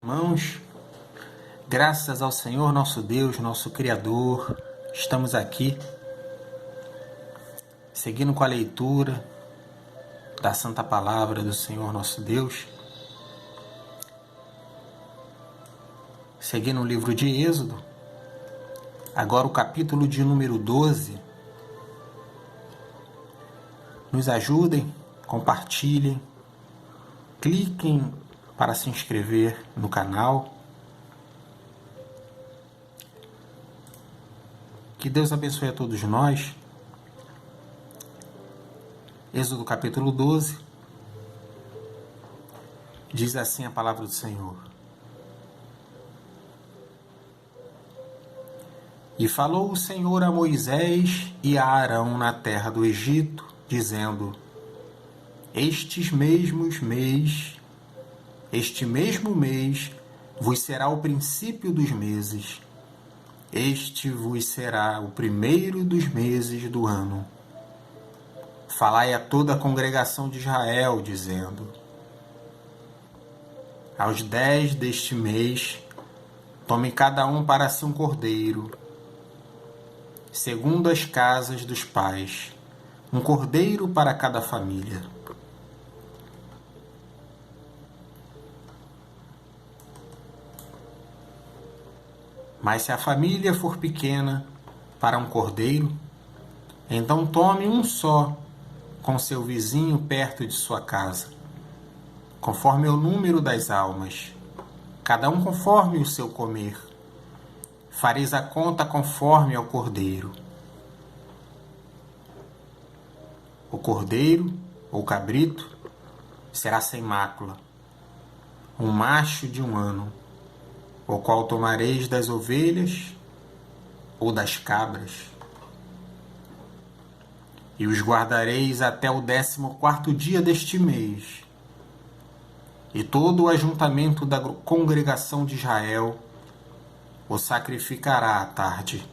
irmãos, graças ao Senhor nosso Deus, nosso Criador, estamos aqui, seguindo com a leitura da Santa Palavra do Senhor nosso Deus, seguindo o livro de Êxodo, agora o capítulo de número 12. Nos ajudem, compartilhem, cliquem para se inscrever no canal. Que Deus abençoe a todos nós. Êxodo capítulo 12. Diz assim a palavra do Senhor. E falou o Senhor a Moisés e a Arão na terra do Egito, dizendo: Este mesmo mês vos será o princípio dos meses. Este vos será o primeiro dos meses do ano. Falai a toda a congregação de Israel, dizendo: Aos 10 deste mês, tome cada um para si um cordeiro, segundo as casas dos pais, um cordeiro para cada família. Mas se a família for pequena para um cordeiro, então tome um só com seu vizinho perto de sua casa, conforme o número das almas, cada um conforme o seu comer. Fareis a conta conforme ao cordeiro. O cordeiro, ou cabrito, será sem mácula, um macho de 1 ano, o qual tomareis das ovelhas ou das cabras, e os guardareis até o 14º dia deste mês. E todo o ajuntamento da congregação de Israel o sacrificará à tarde.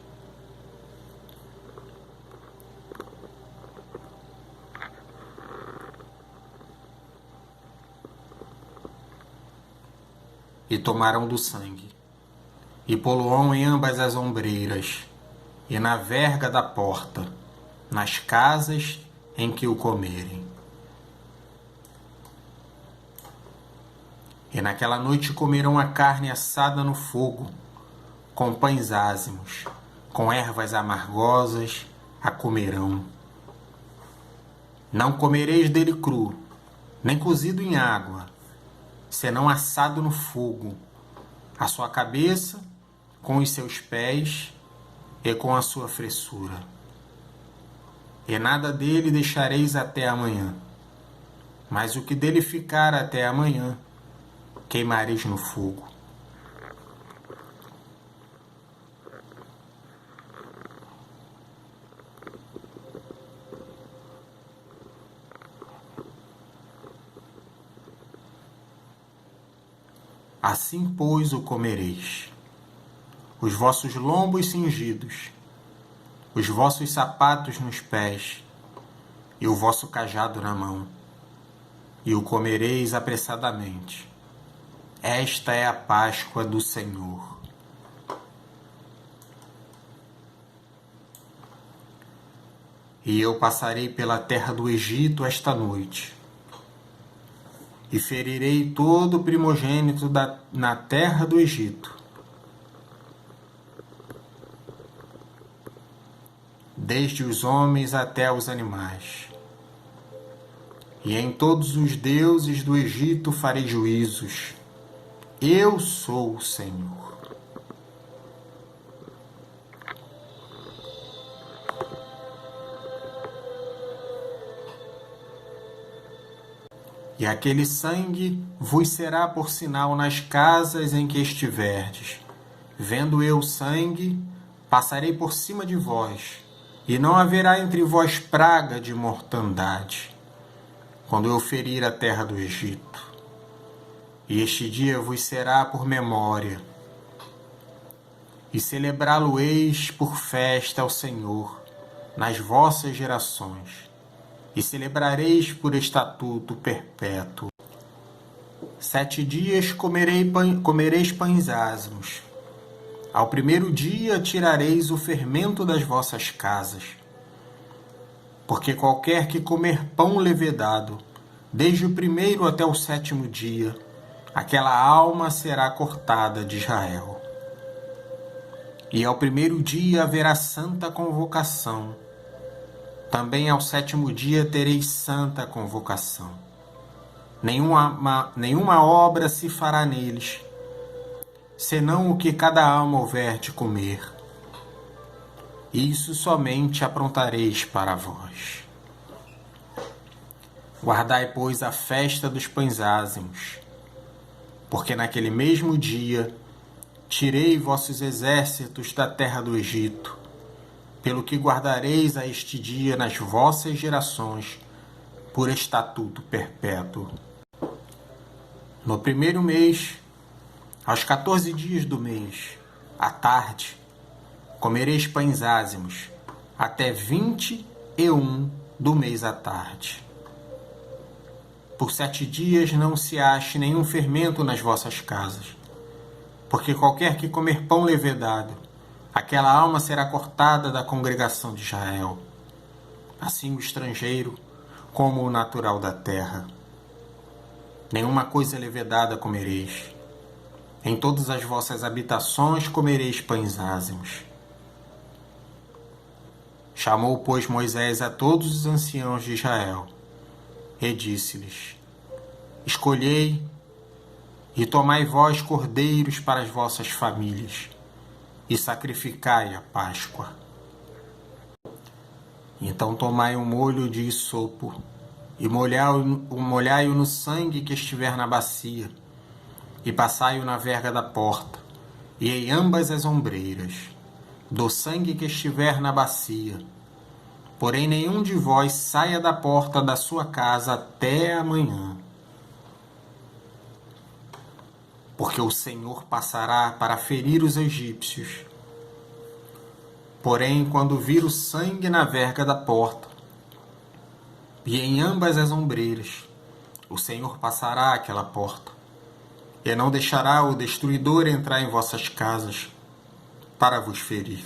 E tomarão do sangue, e pô-lo-ão em ambas as ombreiras, e na verga da porta, nas casas em que o comerem. E naquela noite comerão a carne assada no fogo, com pães ázimos, com ervas amargosas a comerão. Não comereis dele cru, nem cozido em água, senão assado no fogo, a sua cabeça, com os seus pés e com a sua fressura. E nada dele deixareis até amanhã, mas o que dele ficar até amanhã, queimareis no fogo. Assim, pois, o comereis, os vossos lombos cingidos, os vossos sapatos nos pés, e o vosso cajado na mão, e o comereis apressadamente. Esta é a Páscoa do Senhor. E eu passarei pela terra do Egito esta noite, e ferirei todo o primogênito na terra do Egito, desde os homens até os animais. E em todos os deuses do Egito farei juízos. Eu sou o Senhor. E aquele sangue vos será por sinal nas casas em que estiverdes. Vendo eu o sangue, passarei por cima de vós, e não haverá entre vós praga de mortandade, quando eu ferir a terra do Egito. E este dia vos será por memória, e celebrá-lo-eis por festa ao Senhor nas vossas gerações, e celebrareis por estatuto perpétuo. 7 dias comereis pães ázimos. Ao primeiro dia tirareis o fermento das vossas casas. Porque qualquer que comer pão levedado, desde o primeiro até o 7º dia, aquela alma será cortada de Israel. E ao primeiro dia haverá santa convocação. Também ao 7º dia tereis santa convocação. Nenhuma obra se fará neles, senão o que cada alma houver de comer. Isso somente aprontareis para vós. Guardai, pois, a festa dos pães ázimos, porque naquele mesmo dia tirei vossos exércitos da terra do Egito, pelo que guardareis a este dia nas vossas gerações, por estatuto perpétuo. No primeiro mês, aos 14 dias do mês, à tarde, comereis pães ázimos, até 21 do mês à tarde. Por 7 dias não se ache nenhum fermento nas vossas casas, porque qualquer que comer pão levedado, aquela alma será cortada da congregação de Israel, assim o estrangeiro como o natural da terra. Nenhuma coisa levedada comereis. Em todas as vossas habitações comereis pães ázimos. Chamou, pois, Moisés a todos os anciãos de Israel, e disse-lhes: Escolhei e tomai vós cordeiros para as vossas famílias, e sacrificai a Páscoa. Então tomai um molho de hisopo, e molhai-o no sangue que estiver na bacia, e passai-o na verga da porta, e em ambas as ombreiras, do sangue que estiver na bacia. Porém nenhum de vós saia da porta da sua casa até amanhã. Porque o Senhor passará para ferir os egípcios. Porém, quando vir o sangue na verga da porta, e em ambas as ombreiras, o Senhor passará aquela porta, e não deixará o destruidor entrar em vossas casas para vos ferir.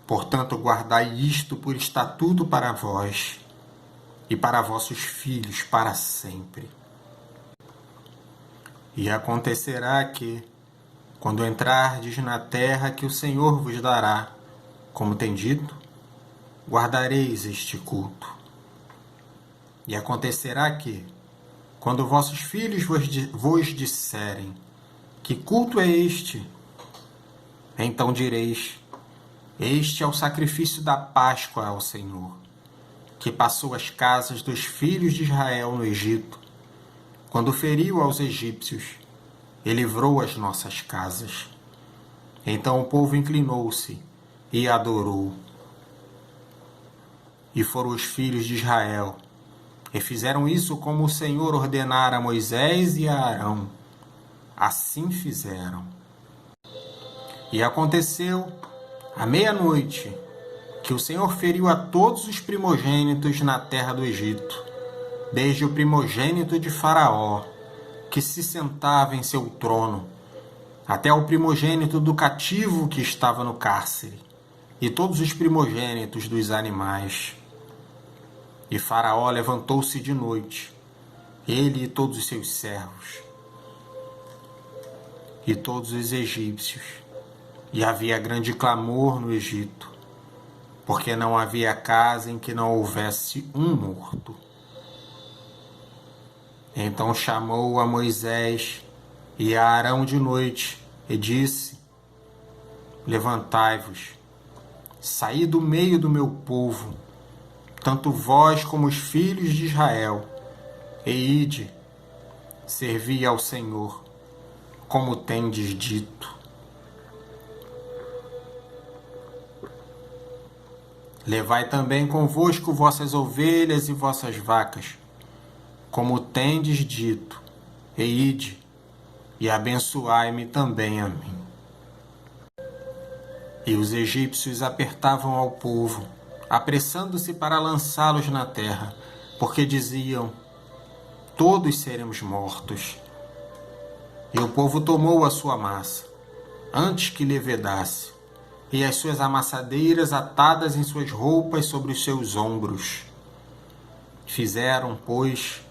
Portanto, guardai isto por estatuto para vós e para vossos filhos para sempre. E acontecerá que, quando entrardes na terra que o Senhor vos dará, como tem dito, guardareis este culto. E acontecerá que, quando vossos filhos vos disserem: que culto é este? Então direis: este é o sacrifício da Páscoa ao Senhor, que passou as casas dos filhos de Israel no Egito, quando feriu aos egípcios e livrou as nossas casas. Então o povo inclinou-se e adorou. E foram os filhos de Israel, e fizeram isso como o Senhor ordenara a Moisés e a Arão. Assim fizeram. E aconteceu, à meia-noite, que o Senhor feriu a todos os primogênitos na terra do Egito, desde o primogênito de Faraó, que se sentava em seu trono, até o primogênito do cativo que estava no cárcere, e todos os primogênitos dos animais. E Faraó levantou-se de noite, ele e todos os seus servos, e todos os egípcios, e havia grande clamor no Egito, porque não havia casa em que não houvesse um morto. Então chamou a Moisés e a Arão de noite e disse: levantai-vos, saí do meio do meu povo, tanto vós como os filhos de Israel, e ide, servi ao Senhor, como tendes dito. Levai também convosco vossas ovelhas e vossas vacas, como tendes dito, e ide, e abençoai-me também a mim. E os egípcios apertavam ao povo, apressando-se para lançá-los na terra, porque diziam: todos seremos mortos. E o povo tomou a sua massa, antes que levedasse, e as suas amassadeiras atadas em suas roupas sobre os seus ombros. Fizeram, pois,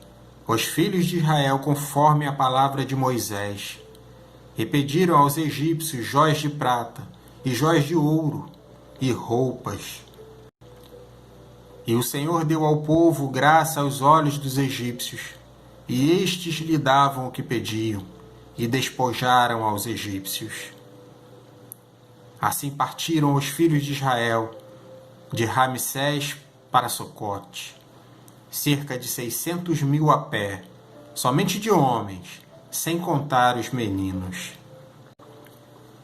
os filhos de Israel conforme a palavra de Moisés, e pediram aos egípcios jóias de prata, e jóias de ouro, e roupas. E o Senhor deu ao povo graça aos olhos dos egípcios, e estes lhe davam o que pediam, e despojaram aos egípcios. Assim partiram os filhos de Israel, de Ramsés para Socote, cerca de 600.000 a pé, somente de homens, sem contar os meninos.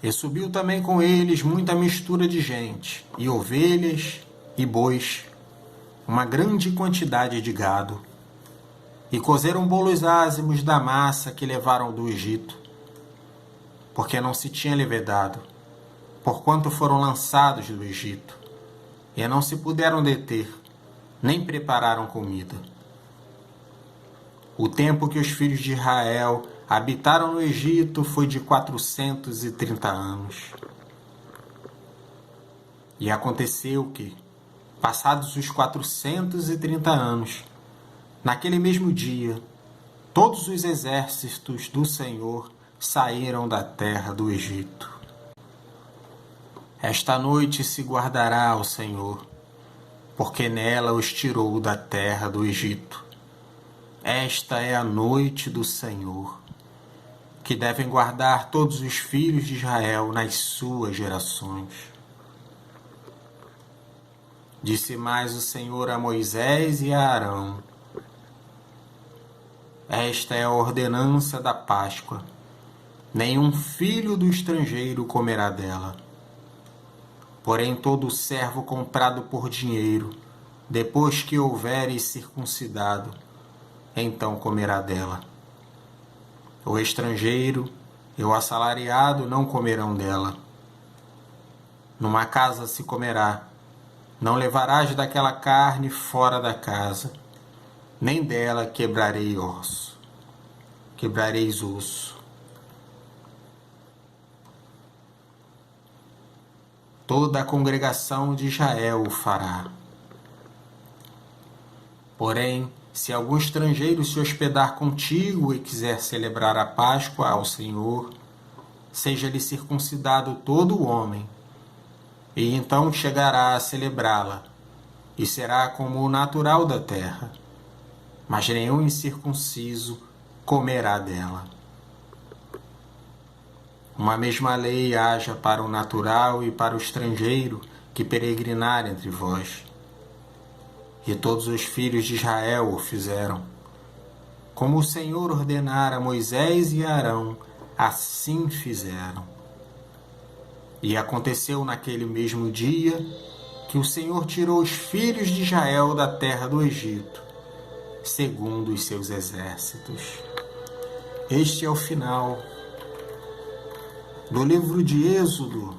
E subiu também com eles muita mistura de gente, e ovelhas, e bois, uma grande quantidade de gado. E cozeram bolos ázimos da massa que levaram do Egito, porque não se tinha levedado, porquanto foram lançados do Egito, e não se puderam deter, nem prepararam comida. O tempo que os filhos de Israel habitaram no Egito foi de 430 anos. E aconteceu que, passados os 430 anos, naquele mesmo dia, todos os exércitos do Senhor saíram da terra do Egito. Esta noite se guardará ao Senhor, porque nela os tirou da terra do Egito. Esta é a noite do Senhor, que devem guardar todos os filhos de Israel nas suas gerações. Disse mais o Senhor a Moisés e a Arão: esta é a ordenança da Páscoa. Nenhum filho do estrangeiro comerá dela. Porém, todo servo comprado por dinheiro, depois que houveres circuncidado, então comerá dela. O estrangeiro e o assalariado não comerão dela. Numa casa se comerá. Não levarás daquela carne fora da casa, nem dela quebrareis osso. Toda a congregação de Israel o fará. Porém, se algum estrangeiro se hospedar contigo e quiser celebrar a Páscoa ao Senhor, seja-lhe circuncidado todo o homem, e então chegará a celebrá-la, e será como o natural da terra, mas nenhum incircunciso comerá dela. Uma mesma lei haja para o natural e para o estrangeiro que peregrinar entre vós. E todos os filhos de Israel o fizeram. Como o Senhor ordenara a Moisés e a Arão, assim fizeram. E aconteceu naquele mesmo dia que o Senhor tirou os filhos de Israel da terra do Egito, segundo os seus exércitos. Este é o final do livro de Êxodo,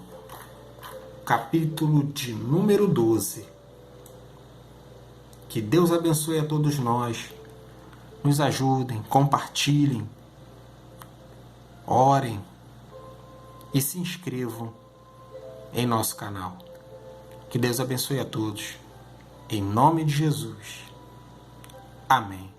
capítulo de número 12. Que Deus abençoe a todos nós, nos ajudem, compartilhem, orem e se inscrevam em nosso canal. Que Deus abençoe a todos, em nome de Jesus. Amém.